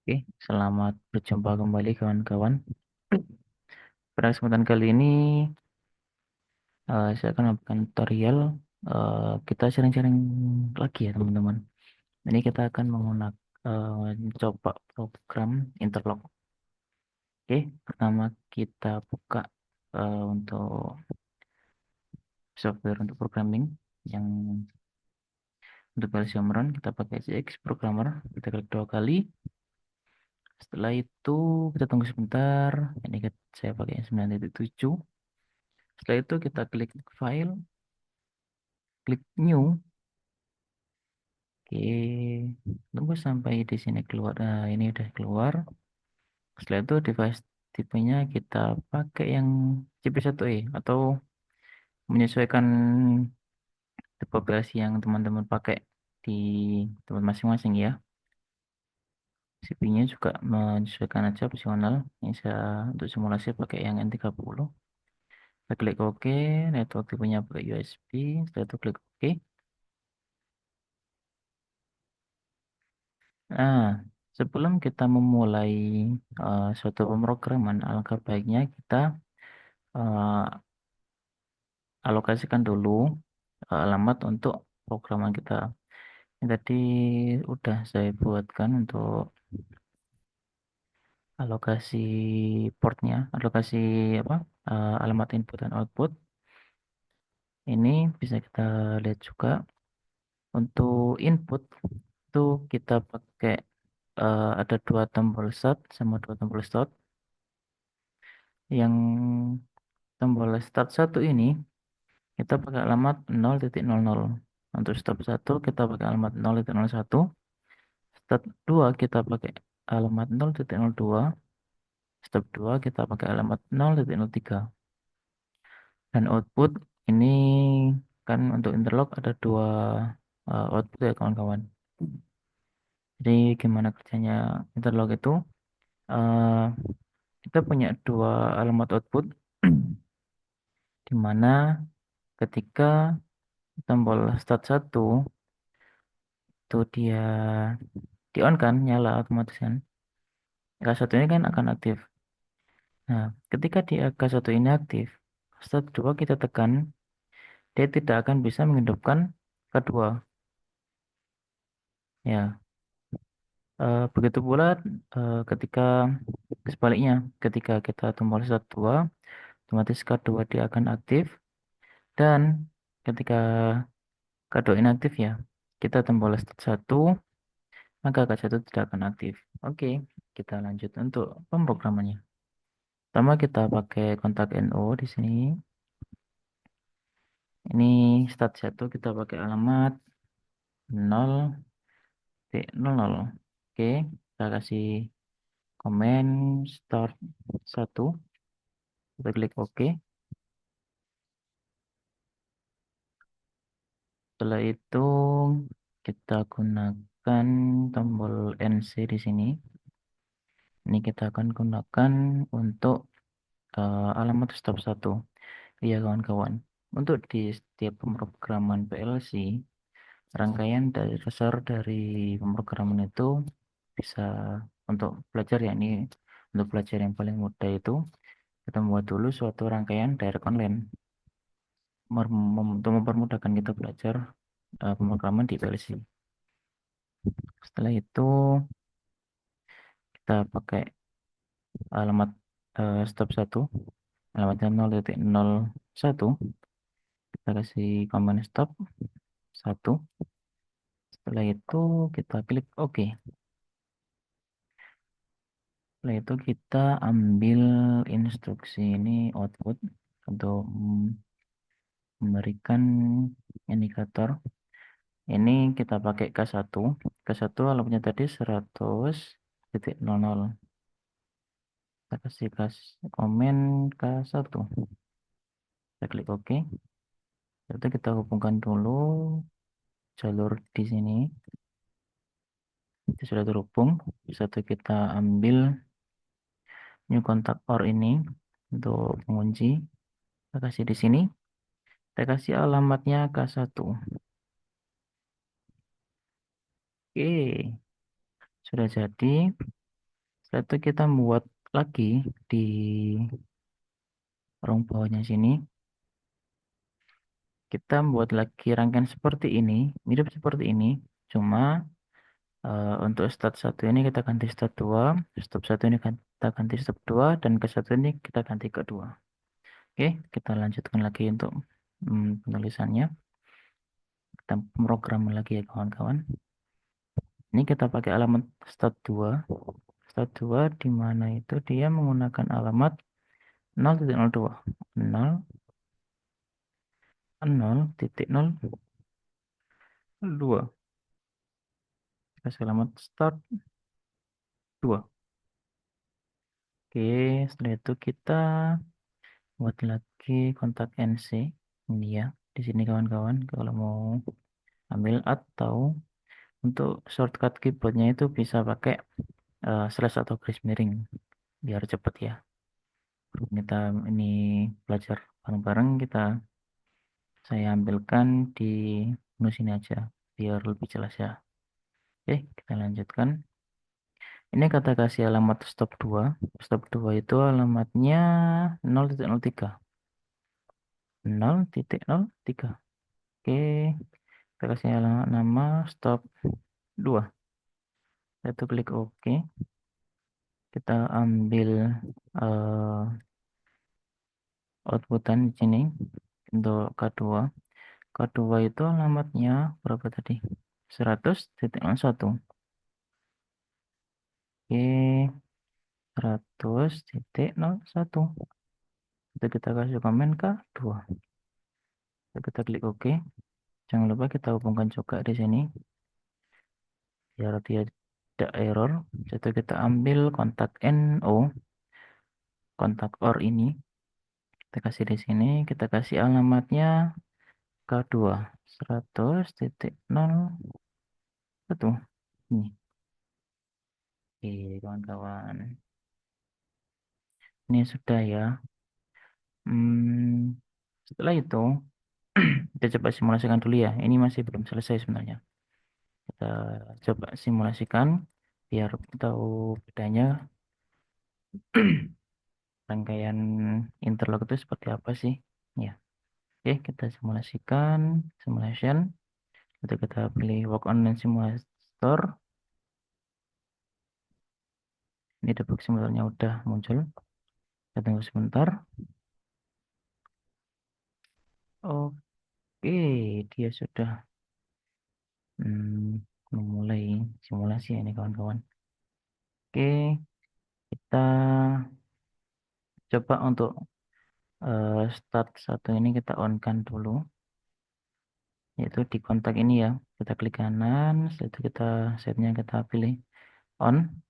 Oke, selamat berjumpa kembali kawan-kawan. Pada kesempatan kali ini saya akan melakukan tutorial. Kita sharing-sharing lagi ya teman-teman. Ini kita akan menggunakan coba program Interlock. Oke, pertama kita buka untuk software untuk programming yang untuk file Xamarin kita pakai CX Programmer. Kita klik dua kali. Setelah itu kita tunggu sebentar. Ini saya pakai yang 9.7. Setelah itu kita klik file, klik new. Oke, tunggu sampai di sini keluar. Nah, ini udah keluar. Setelah itu device tipenya kita pakai yang CP1E atau menyesuaikan tipe PLC yang teman-teman pakai di tempat masing-masing ya. CPU-nya juga menyesuaikan aja opsional. Ini saya untuk simulasi pakai yang N30. Kita klik OK, network tipenya pakai USB. Setelah itu klik OK. Nah, sebelum kita memulai suatu pemrograman, alangkah baiknya kita eh, alokasikan dulu alamat untuk programan kita. Ini tadi udah saya buatkan untuk alokasi portnya, alokasi apa? Alamat input dan output. Ini bisa kita lihat juga untuk input itu kita pakai ada dua tombol start sama dua tombol stop. Yang tombol start satu ini kita pakai alamat 0.00. Untuk stop satu kita pakai alamat 0.01. Stop 2 kita pakai alamat 0.02. Stop 2 kita pakai alamat 0.03. Dan output ini kan untuk interlock ada dua output ya kawan-kawan. Jadi gimana kerjanya interlock itu? eh, kita punya dua alamat output di mana ketika tombol start satu itu dia di on kan nyala otomatis kan. K1 ini kan akan aktif. Nah, ketika di K1 ini aktif, step 2 kita tekan, dia tidak akan bisa menghidupkan kedua. Ya, begitu pula ketika sebaliknya, ketika kita tombol start 2, otomatis K2 dia akan aktif dan ketika K2 inaktif ya, kita tombol start 1, maka K1 tidak akan aktif. Oke, kita lanjut untuk pemrogramannya. Pertama kita pakai kontak NO di sini. Ini start 1 kita pakai alamat 0.00. Oke, kita kasih komen start 1. Kita klik OK. Setelah itu kita gunakan tombol NC di sini. Ini kita akan gunakan untuk alamat stop 1. Iya kawan-kawan. Untuk di setiap pemrograman PLC, rangkaian dari dasar dari pemrograman itu bisa untuk belajar ya ini untuk belajar yang paling mudah itu kita membuat dulu suatu rangkaian direct online untuk mempermudahkan kita belajar pemrograman di PLC. Setelah itu kita pakai alamat stop 1, alamatnya 0.01. Kita kasih command stop 1. Setelah itu kita klik OK. Setelah itu kita ambil instruksi ini output untuk memberikan indikator. Ini kita pakai K1. K1 alamatnya tadi 100.00. Kita kasih komen K1. Kita klik OK. Itu kita hubungkan dulu jalur di sini. Itu sudah terhubung. Satu kita ambil new contact OR ini untuk mengunci. Kita kasih di sini. Kita kasih alamatnya K1. Oke, sudah jadi. Setelah itu kita buat lagi di rung bawahnya sini. Kita buat lagi rangkaian seperti ini, mirip seperti ini. Cuma untuk start satu ini kita ganti start 2, stop satu ini kita ganti stop 2, dan ke satu ini kita ganti ke 2. Oke, kita lanjutkan lagi untuk penulisannya. Kita program lagi ya kawan-kawan. Ini kita pakai alamat start 2. Start 2 di mana itu dia menggunakan alamat 0.02. 0, 0.02. Kasih alamat start 2. Oke, setelah itu kita buat lagi kontak NC. Ini ya, di sini kawan-kawan kalau mau ambil, atau untuk shortcut keyboardnya itu bisa pakai slash atau garis miring biar cepet ya. Kita ini belajar bareng-bareng, saya ambilkan di menu sini aja biar lebih jelas ya. Oke, kita lanjutkan. Ini kata kasih alamat stop 2. Stop 2 itu alamatnya 0.03. 0.03. Oke, kita kasih alamat nama stop 2. Satu klik OK. Kita ambil eh, outputan di sini untuk K2. K2 itu alamatnya berapa tadi? 100.01. Oke, 100.01. Itu kita kasih komen K2. Kita klik OK. Jangan lupa kita hubungkan juga di sini biar dia tidak error. Jadi kita ambil kontak NO, kontak OR ini. Kita kasih di sini, kita kasih alamatnya K2 100.01. Ini. Oke, kawan-kawan. Ini sudah ya. Hmm, setelah itu kita coba simulasikan dulu ya. Ini masih belum selesai sebenarnya. Kita coba simulasikan biar tahu bedanya rangkaian interlock itu seperti apa sih. Ya. Oke, kita simulasikan, simulation. Itu kita pilih work on dan simulator. Ini debug simulatornya udah muncul. Kita tunggu sebentar. Oke, dia sudah memulai simulasi ya ini kawan-kawan. Oke, kita coba untuk start satu ini kita on kan dulu, yaitu di kontak ini ya. Kita klik kanan, setelah itu kita setnya kita pilih on,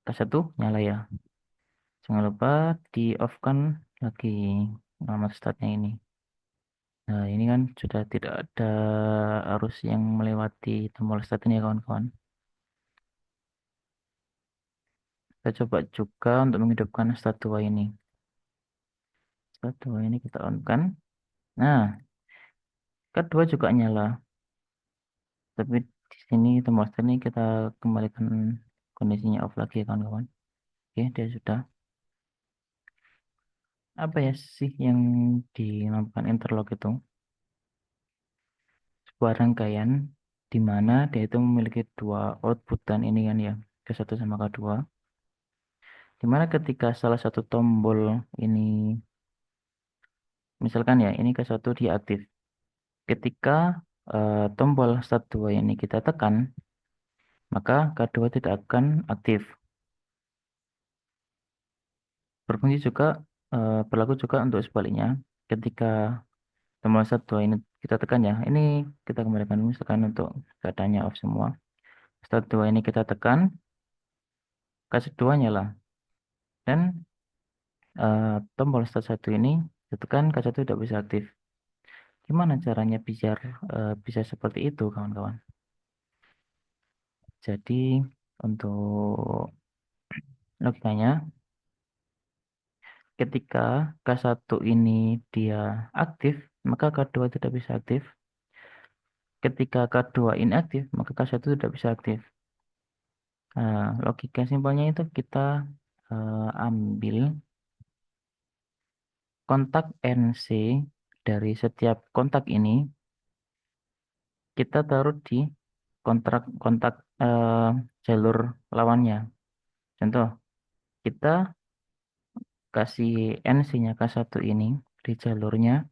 K1 nyala ya. Jangan lupa di off kan lagi alamat startnya ini. Nah, ini kan sudah tidak ada arus yang melewati tombol start ini ya kawan-kawan. Kita coba juga untuk menghidupkan start 2 ini. Start 2 ini kita on kan. Nah, kedua juga nyala. Tapi di sini tombol start ini kita kembalikan kondisinya off lagi ya kawan-kawan. Oke, dia sudah. Apa ya sih yang dinamakan interlock itu? Sebuah rangkaian di mana dia itu memiliki dua output dan ini kan ya, K1 sama K2. Di mana ketika salah satu tombol ini, misalkan ya, ini K1 dia aktif. Ketika tombol start 2 ini kita tekan, maka K2 tidak akan aktif. Berfungsi juga, berlaku juga untuk sebaliknya. Ketika tombol start 2 ini kita tekan ya, ini kita kembalikan misalkan untuk keadaannya off semua. Start 2 ini kita tekan, K2 nyala. Dan tombol start 1 ini ditekan, K1 tidak bisa aktif. Gimana caranya biar bisa seperti itu, kawan-kawan? Jadi, untuk logikanya, ketika K1 ini dia aktif, maka K2 tidak bisa aktif. Ketika K2 inaktif, maka K1 tidak bisa aktif. Logika simpelnya itu kita ambil kontak NC dari setiap kontak ini, kita taruh di kontak jalur lawannya. Contoh, kita kasih NC-nya K1 ini di jalurnya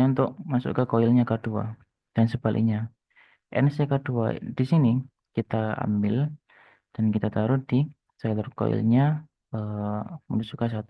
untuk masuk ke koilnya K2 dan sebaliknya. NC K2 di sini kita ambil dan kita taruh di jalur koilnya eh, menuju K1.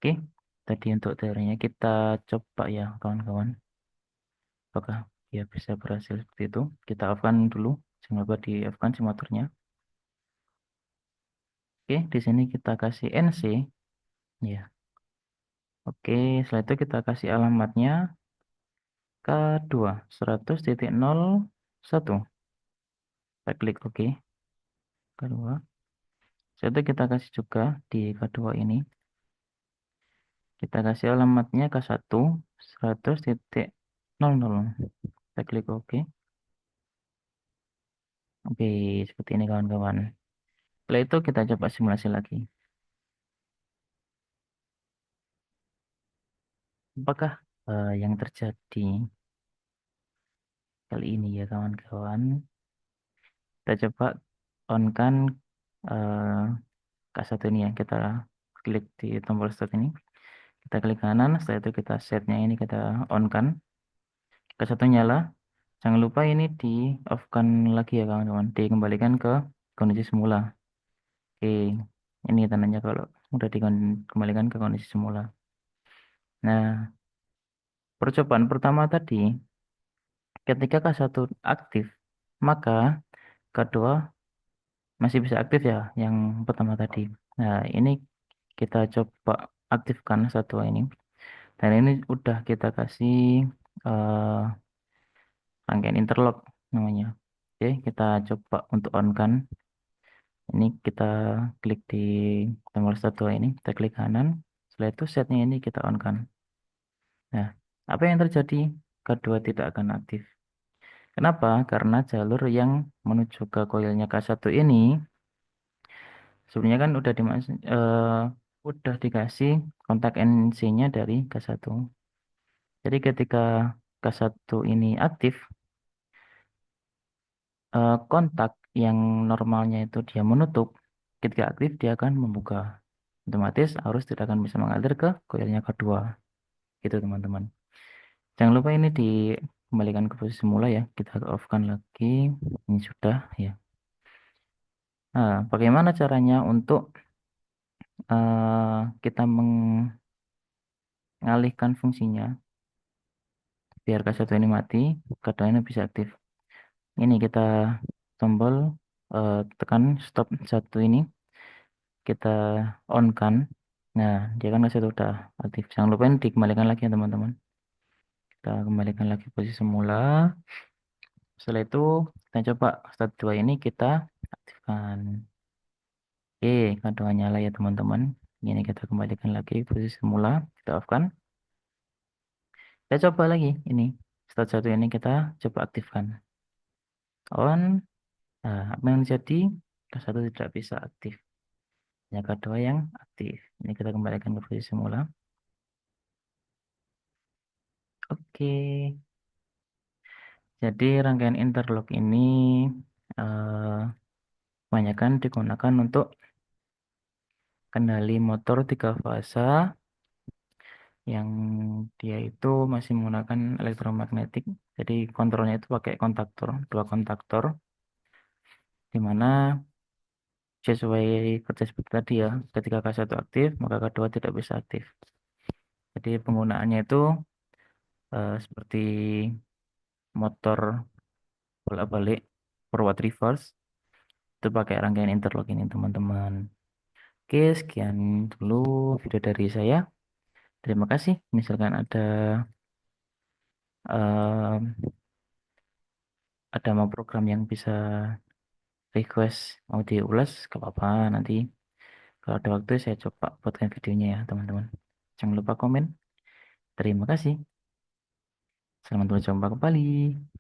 Oke, tadi untuk teorinya kita coba ya kawan-kawan. Apakah dia bisa berhasil seperti itu? Kita off-kan dulu. Jangan lupa di off-kan si motornya. Oke, di sini kita kasih NC. Ya, oke. Setelah itu kita kasih alamatnya K2 100.01. Kita klik OK. K2. Setelah itu kita kasih juga di K2 ini. Kita kasih alamatnya K1 100.00. Kita klik OK. Oke, seperti ini kawan-kawan. Setelah itu kita coba simulasi lagi. Apakah yang terjadi kali ini ya kawan-kawan? Kita coba on kan eh, K1 ini ya. Kita klik di tombol start ini. Kita klik kanan. Setelah itu kita setnya ini kita on kan. K1 nyala. Jangan lupa ini di off kan lagi ya kawan-kawan. Dikembalikan ke kondisi semula. Oke. Ini tandanya kalau udah dikembalikan ke kondisi semula. Nah, percobaan pertama tadi, ketika K1 aktif, maka K2 masih bisa aktif ya, yang pertama tadi. Nah, ini kita coba aktifkan satu ini. Dan ini udah kita kasih eh, rangkaian interlock namanya. Oke, kita coba untuk on kan. Ini kita klik di tombol start 2 ini, kita klik kanan. Setelah itu setnya ini kita on kan. Nah, apa yang terjadi? Kedua tidak akan aktif. Kenapa? Karena jalur yang menuju ke koilnya K1 ini sebenarnya kan udah dikasih kontak NC-nya dari K1. Jadi ketika K1 ini aktif, kontak yang normalnya itu dia menutup, ketika aktif dia akan membuka. Otomatis arus tidak akan bisa mengalir ke koilnya kedua. Gitu teman-teman. Jangan lupa ini dikembalikan ke posisi semula ya. Kita off-kan lagi. Ini sudah ya. Nah, bagaimana caranya untuk kita mengalihkan fungsinya biar K1 ini mati, K2 ini bisa aktif. Ini kita tombol tekan stop satu ini, kita on kan. Nah, dia kan K1 udah aktif. Jangan lupa ini dikembalikan lagi ya teman-teman. Kita kembalikan lagi posisi semula. Setelah itu kita coba start 2 ini kita aktifkan. Oke, K2 nyala ya teman-teman. Ini kita kembalikan lagi posisi semula, kita off kan. Kita coba lagi ini. Start satu ini kita coba aktifkan. On. Nah, apa yang jadi? K1 tidak bisa aktif. Hanya K2 yang aktif. Ini kita kembalikan ke posisi semula. Oke. Jadi rangkaian interlock ini eh, kebanyakan digunakan untuk kendali motor 3 fasa yang dia itu masih menggunakan elektromagnetik. Jadi kontrolnya itu pakai kontaktor, 2 kontaktor, di mana sesuai kerja seperti tadi ya, ketika K1 aktif, maka K2 tidak bisa aktif. Jadi penggunaannya itu seperti motor bolak-balik forward reverse, itu pakai rangkaian interlock ini teman-teman. Oke, sekian dulu video dari saya. Terima kasih. Misalkan eh, ada mau program yang bisa request mau diulas, gak apa-apa nanti. Kalau ada waktu saya coba buatkan videonya ya teman-teman. Jangan lupa komen. Terima kasih. Selamat berjumpa kembali.